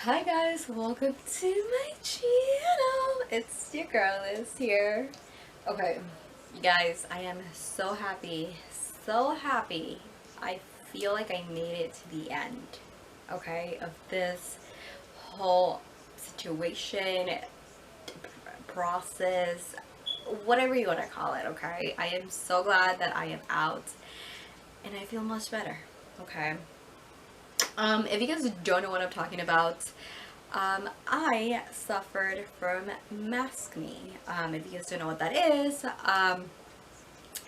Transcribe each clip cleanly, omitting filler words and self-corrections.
Hi guys, welcome to my channel. It's your girl Liz here. Okay, you guys, I am so happy, so happy. I feel like I made it to the end, okay, of this whole situation, process, whatever you want to call it, okay? I am so glad that I am out and I feel much better, okay? If you guys don't know what I'm talking about, I suffered from maskne. If you guys don't know what that is,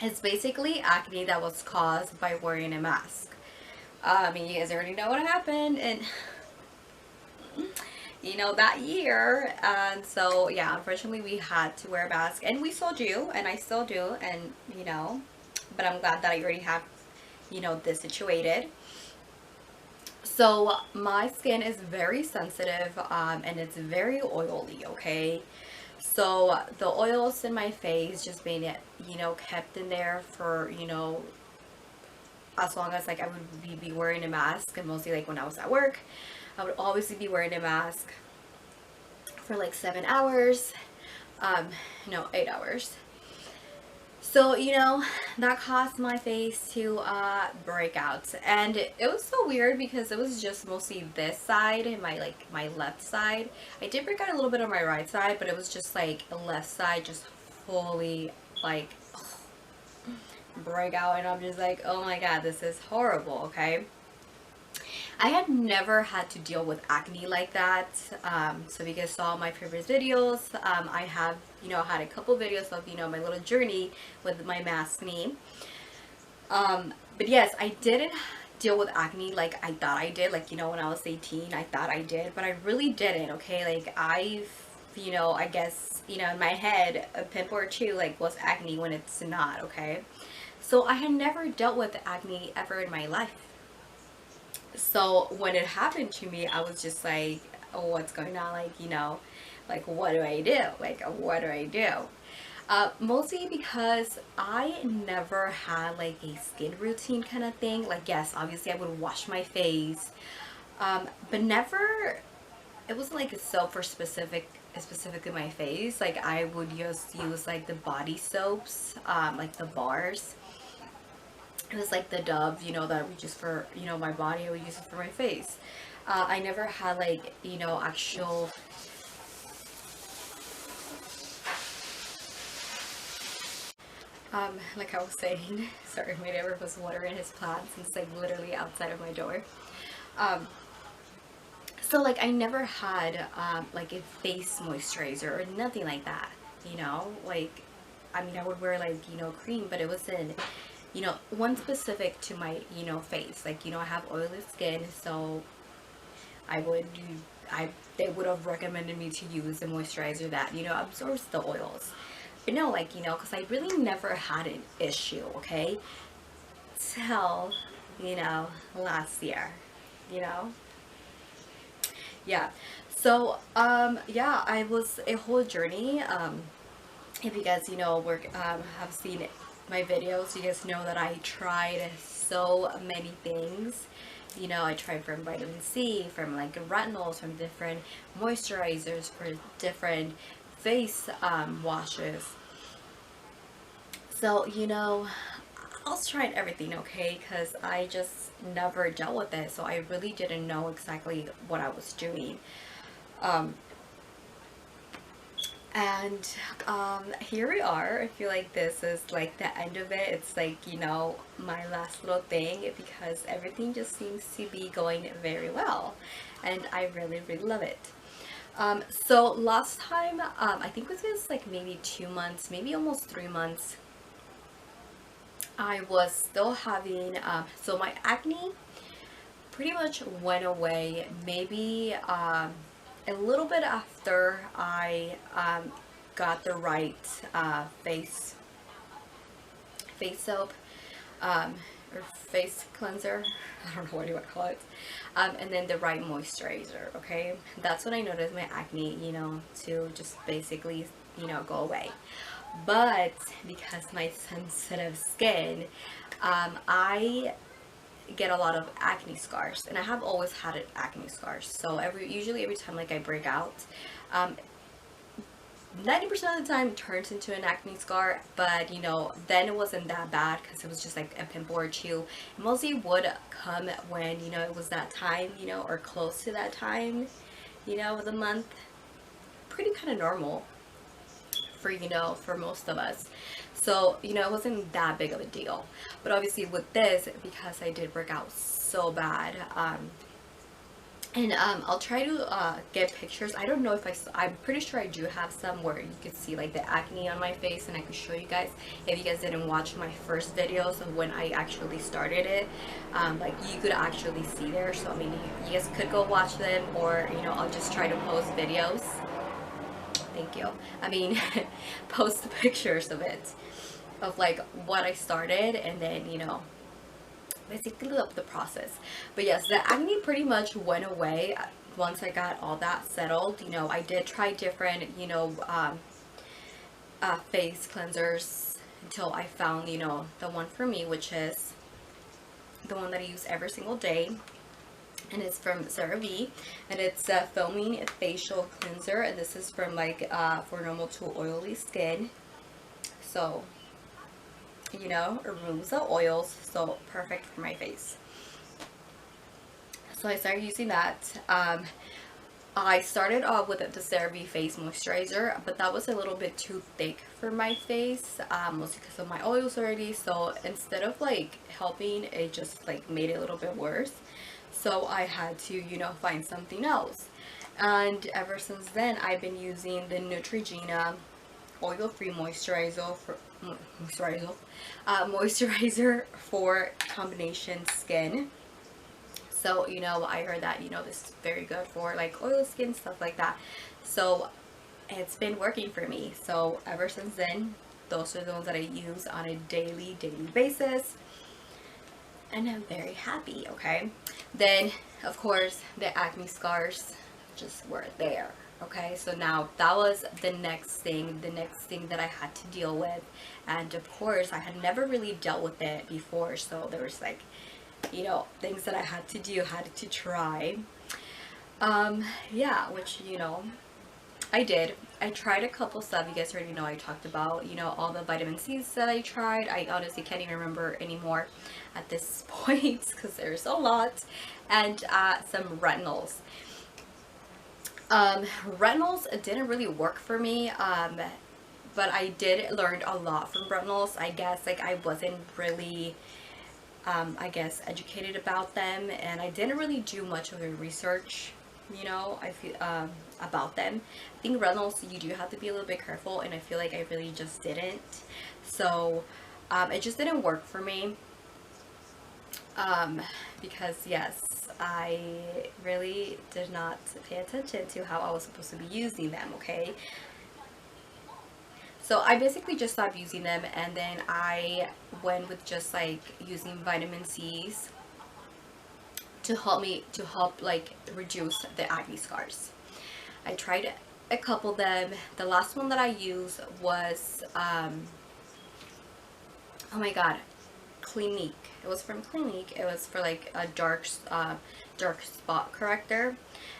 it's basically acne that was caused by wearing a mask. You guys already know what happened, and that year. And so, yeah, unfortunately, we had to wear a mask, and we still do, and I still do, and but I'm glad that I already have, this situated. So my skin is very sensitive, and it's very oily, okay? So the oils in my face just made it, kept in there for, as long as like I would be wearing a mask, and mostly like when I was at work, I would always be wearing a mask for like 7 hours, no, 8 hours. So, that caused my face to break out. And it was so weird because it was just mostly this side and my left side. I did break out a little bit on my right side, but it was just like the left side just fully like break out, and I'm just like, oh my god, this is horrible, okay? I had never had to deal with acne like that. So if you guys saw my previous videos, I have, had a couple videos of, my little journey with my maskne. But yes, I didn't deal with acne like I thought I did. Like, when I was 18, I thought I did, but I really didn't, okay? Like, I guess, in my head, a pimple or two, like, was acne when it's not, okay? So I had never dealt with acne ever in my life. So when it happened to me, I was just like, oh, what's going on? Like, what do I do? Like, what do I do? Mostly because I never had like a skin routine kind of thing. Like, yes, obviously I would wash my face, but never, it wasn't like a soap for specifically my face. Like, I would just use like the body soaps, like the bars. It was like the Dove, that I would use for, my body. I would use it for my face. I never had like, actual, like I was saying, sorry, my neighbor was watering his plants, and it's like literally outside of my door. So like I never had, like a face moisturizer or nothing like that, like, I would wear like, cream, but it wasn't, one specific to my, face. Like, I have oily skin, so I would do, they would have recommended me to use a moisturizer that, absorbs the oils. But no, like, because I really never had an issue, okay? Till, last year, you know? Yeah. So, yeah, I was a whole journey. If you guys, have seen my videos, you guys know that I tried so many things. I tried from vitamin C, from like retinols, from different moisturizers, for different face washes. So, I was trying everything, okay, because I just never dealt with it, so I really didn't know exactly what I was doing. And here we are. I feel like this is like the end of it. It's like, my last little thing, because everything just seems to be going very well, and I really, really love it. So last time, I think it was like maybe 2 months, maybe almost 3 months, I was still having, so my acne pretty much went away maybe a little bit after I got the right face soap, or face cleanser, I don't know what you would call it, and then the right moisturizer, okay? That's when I noticed my acne, to just basically, go away. But because my sensitive skin, I get a lot of acne scars, and I have always had acne scars. So usually every time like I break out, 90% of the time it turns into an acne scar, but you know, then it wasn't that bad because it was just like a pimple or two. It mostly would come when, you know, it was that time, you know, or close to that time, you know, of the month. Pretty kind of normal for, you know, for most of us. So, you know, it wasn't that big of a deal. But obviously with this, because I did work out so bad, and I'll try to get pictures. I don't know if I'm pretty sure I do have some where you could see like the acne on my face, and I could show you guys if you guys didn't watch my first videos of when I actually started it. Like you could actually see there. So I mean, you guys could go watch them, or you know, I'll just try to post videos. Thank you. I mean, post pictures of it, of like what I started, and then, you know, basically the process. But yes, the acne pretty much went away once I got all that settled. You know, I did try different, you know, face cleansers until I found, you know, the one for me, which is the one that I use every single day. And it's from Cerave, and it's a foaming facial cleanser, and this is from like for normal to oily skin. So, you know, it removes the oils, so perfect for my face. So I started using that. I started off with the Cerave face moisturizer, but that was a little bit too thick for my face, mostly because of my oils already. So instead of like helping, it just like made it a little bit worse. So I had to, you know, find something else. And ever since then, I've been using the Neutrogena oil-free moisturizer for combination skin. So, you know, I heard that, you know, this is very good for like oil skin, stuff like that. So it's been working for me. So ever since then, those are the ones that I use on a daily basis. And I'm very happy, okay? Then, of course, the acne scars just were there, okay? So now that was the next thing that I had to deal with. And of course, I had never really dealt with it before, so there was like, you know, things that I had to do, had to try. Yeah, which, you know, I did. I tried a couple stuff. You guys already know I talked about, you know, all the vitamin C's that I tried. I honestly can't even remember anymore at this point because there's a lot. And some retinols. Retinols didn't really work for me, but I did learn a lot from retinols. I guess like I wasn't really I guess educated about them, and I didn't really do much of the research, you know, I feel about them. I think retinols, you do have to be a little bit careful, and I feel like I really just didn't. So it just didn't work for me, because yes, I really did not pay attention to how I was supposed to be using them, okay? So I basically just stopped using them, and then I went with just like using vitamin C's to help like reduce the acne scars. I tried a couple of them. The last one that I used was oh my god, Clinique. It was from Clinique. It was for like a dark spot corrector.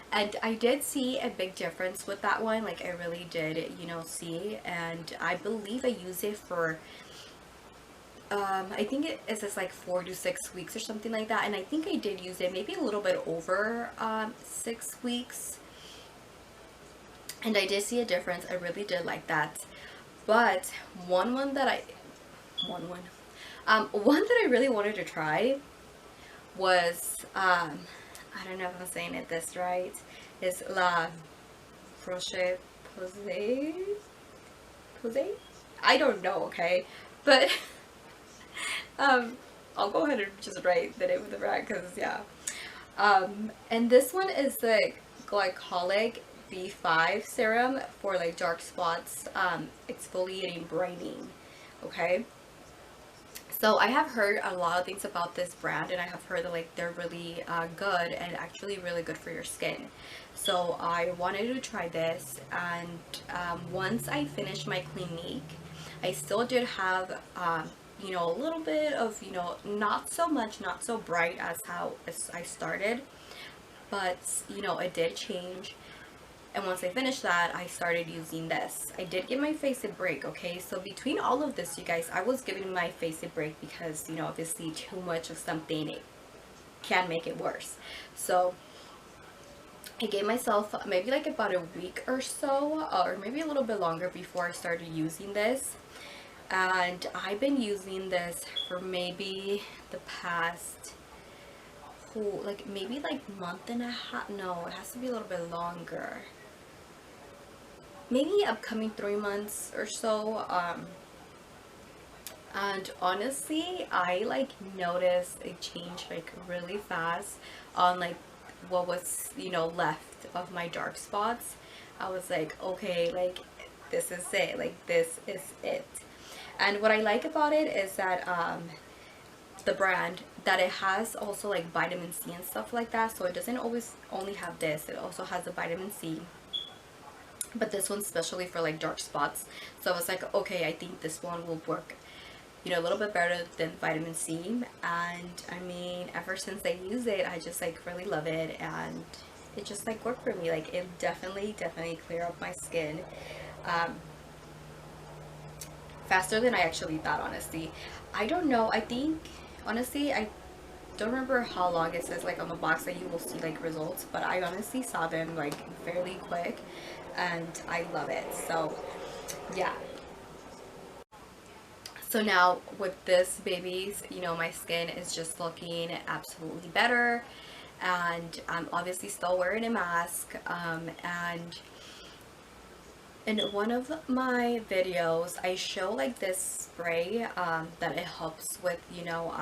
And I did see a big difference with that one. Like I really did, you know, see. And I believe I used it for I think it is just like 4 to 6 weeks or something like that. And I think I did use it maybe a little bit over 6 weeks. And I did see a difference. I really did like that. But one that I really wanted to try was I don't know if I'm saying this right. It's Roche Posay? I don't know, okay? But I'll go ahead and just write the name of the brand because yeah. And this one is the Glycolic B5 Serum for like dark spots, exfoliating brightening, okay? So I have heard a lot of things about this brand, and I have heard that like they're really good and actually really good for your skin. So I wanted to try this, and once I finished my Clinique, I still did have you know, a little bit of, you know, not so much, not so bright as how I started, but you know, it did change. And once I finished that, I started using this. I did give my face a break, okay? So between all of this, you guys, I was giving my face a break because, you know, obviously too much of something, it can make it worse. So I gave myself maybe like about a week or so, or maybe a little bit longer before I started using this. And I've been using this for maybe the past, like maybe like month and a half. No, it has to be a little bit longer. Maybe upcoming 3 months or so. And honestly, I like noticed a change like really fast on like what was, you know, left of my dark spots. I was like, okay, like this is it, like this is it. And what I like about it is that the brand, that it has also like vitamin C and stuff like that. So it doesn't always only have this, it also has the vitamin C, but this one's especially for like dark spots. So I was like, okay, I think this one will work, you know, a little bit better than vitamin C. And I mean, ever since I use it, I just like really love it, and it just like worked for me. Like it definitely cleared up my skin faster than I actually thought, honestly. I don't know, I think honestly, I don't remember how long it says like on the box that you will see like results, but I honestly saw them like fairly quick, and I love it. So yeah. So now with this, babies, you know, my skin is just looking absolutely better, and I'm obviously still wearing a mask. And in one of my videos, I show like this spray that it helps with, you know,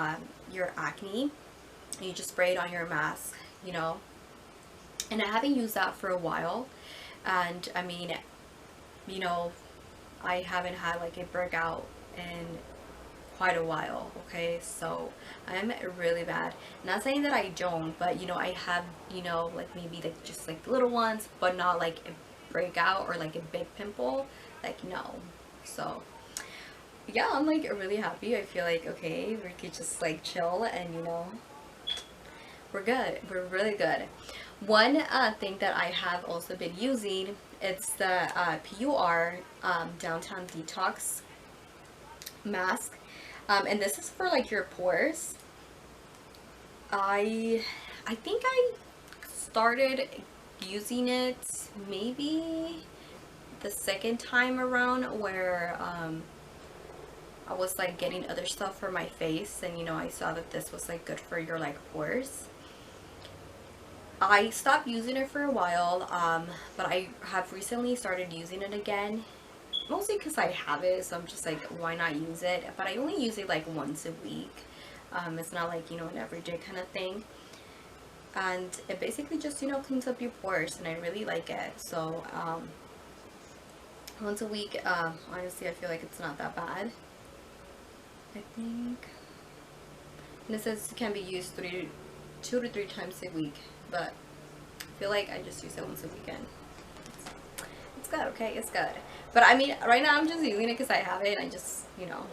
your acne. You just spray it on your mask, you know, and I haven't used that for a while. And I mean, you know, I haven't had like a breakout in quite a while, okay? So I'm really bad. Not saying that I don't, but you know, I have, you know, like maybe like just like little ones, but not like a breakout or like a big pimple, like no. So yeah, I'm like really happy. I feel like, okay, we could just like chill, and you know, we're good, we're really good. One thing that I have also been using, it's the PUR Downtown Detox mask, and this is for like your pores. I think I started using it maybe the second time around, where I was like getting other stuff for my face, and you know, I saw that this was like good for your like pores. I stopped using it for a while, but I have recently started using it again, mostly because I have it, so I'm just like, why not use it? But I only use it like once a week. It's not like, you know, an everyday kind of thing, and it basically just, you know, cleans up your pores, and I really like it. So once a week, honestly, I feel like it's not that bad, I think. And it says it can be used 2 to 3 times a week, but I feel like I just use it once a weekend. It's good, okay? It's good. But I mean, right now I'm just using it because I have it, and I just, you know,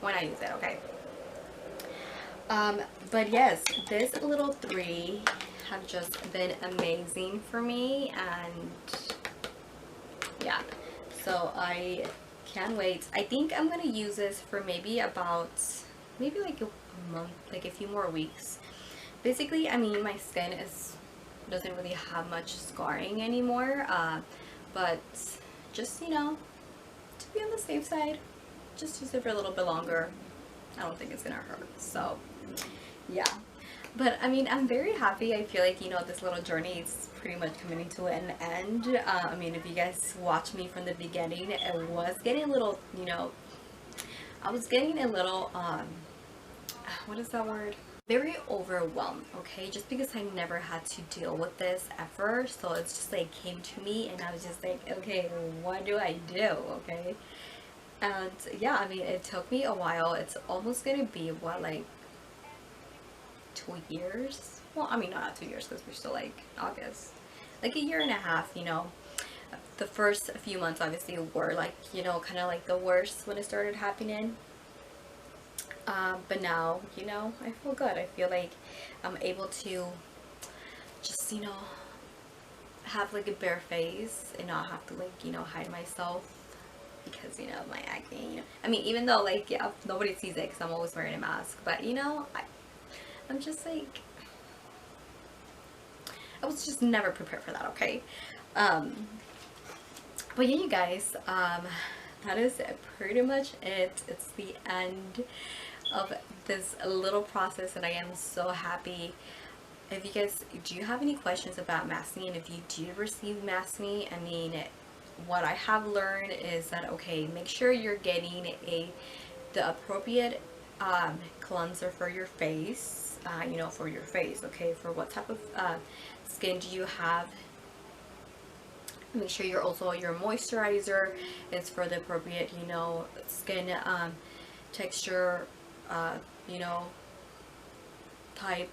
why not use it, okay? But yes, this little 3 have just been amazing for me, and yeah, so I can't wait. I think I'm gonna use this for maybe about, maybe like a month, like a few more weeks. Basically, I mean, my skin doesn't really have much scarring anymore, but just, you know, to be on the safe side, just use it for a little bit longer. I don't think it's gonna hurt. So yeah, but I mean, I'm very happy. I feel like, you know, this little journey is pretty much coming to an end. I mean, if you guys watch me from the beginning, it was getting a little, you know, I was getting a little what is that word, very overwhelmed, okay, just because I never had to deal with this ever. So it's just like came to me, and I was just like, okay, what do I do, okay? And yeah, I mean, it took me a while. It's almost gonna be, what, like 2 years? Well, I mean, not 2 years, because we're still like August, like a year and a half, you know. The first few months obviously were like, you know, kind of like the worst when it started happening. But now, you know, I feel good. I feel like I'm able to just, you know, have like a bare face and not have to like, you know, hide myself because, you know, my acne, you know. I mean, even though like, yeah, nobody sees it because I'm always wearing a mask, but you know, I'm just like, I was just never prepared for that, okay? But yeah, you guys, that is pretty much it. It's the end of this little process, and I am so happy. If you guys do have any questions about Maskne, and if you do receive Maskne, I mean, what I have learned is that, okay, make sure you're getting the appropriate cleanser for your face, you know, for your face, okay, for what type of skin do you have. Make sure your moisturizer is for the appropriate, you know, skin texture, you know, type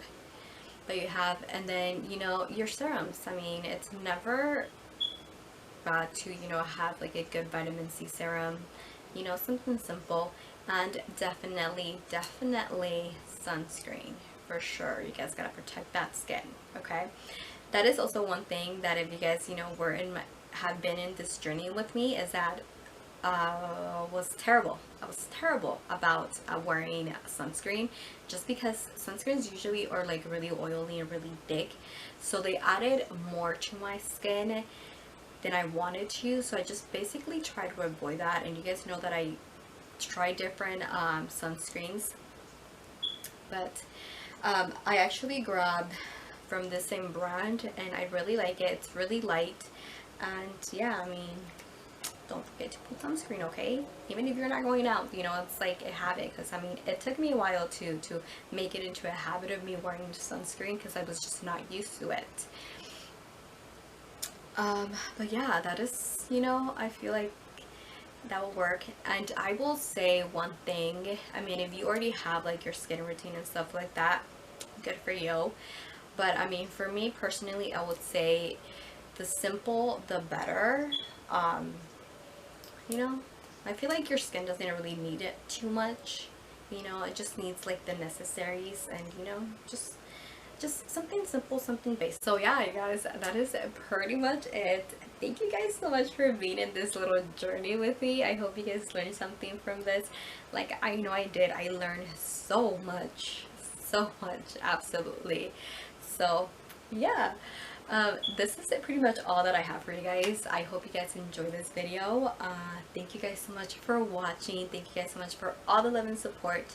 that you have. And then, you know, your serums. I mean, it's never bad to, you know, have like a good vitamin C serum, you know, something simple. And definitely sunscreen for sure. You guys gotta protect that skin, okay? That is also one thing that if you guys, you know, have been in this journey with me, is that was terrible. I was terrible about wearing sunscreen, just because sunscreens usually are like really oily and really thick, so they added more to my skin than I wanted to. So I just basically tried to avoid that. And you guys know that I try different sunscreens, but I actually grabbed from the same brand and I really like it. It's really light, and yeah, I mean, don't forget to put sunscreen, okay? Even if you're not going out, you know, it's like a habit, because I mean, it took me a while to make it into a habit of me wearing sunscreen because I was just not used to it. But yeah, that is, you know, I feel like that will work. And I will say one thing, I mean, if you already have like your skin routine and stuff like that, good for you. But I mean, for me personally, I would say the simple the better. You know, I feel like your skin doesn't really need it too much, you know, it just needs like the necessaries, and you know, just something simple, something basic. So yeah, you guys, that is pretty much it. Thank you guys so much for being in this little journey with me. I hope you guys learned something from this. Like, I know I did. I learned so much, absolutely. So yeah, this is pretty much all that I have for you guys. I hope you guys enjoyed this video. Thank you guys so much for watching. Thank you guys so much for all the love and support.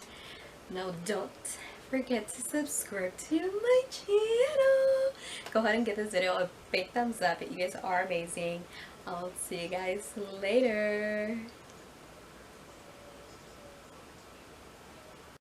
No, don't forget to subscribe to my channel. Go ahead and give this video a big thumbs up. You guys are amazing. I'll see you guys later.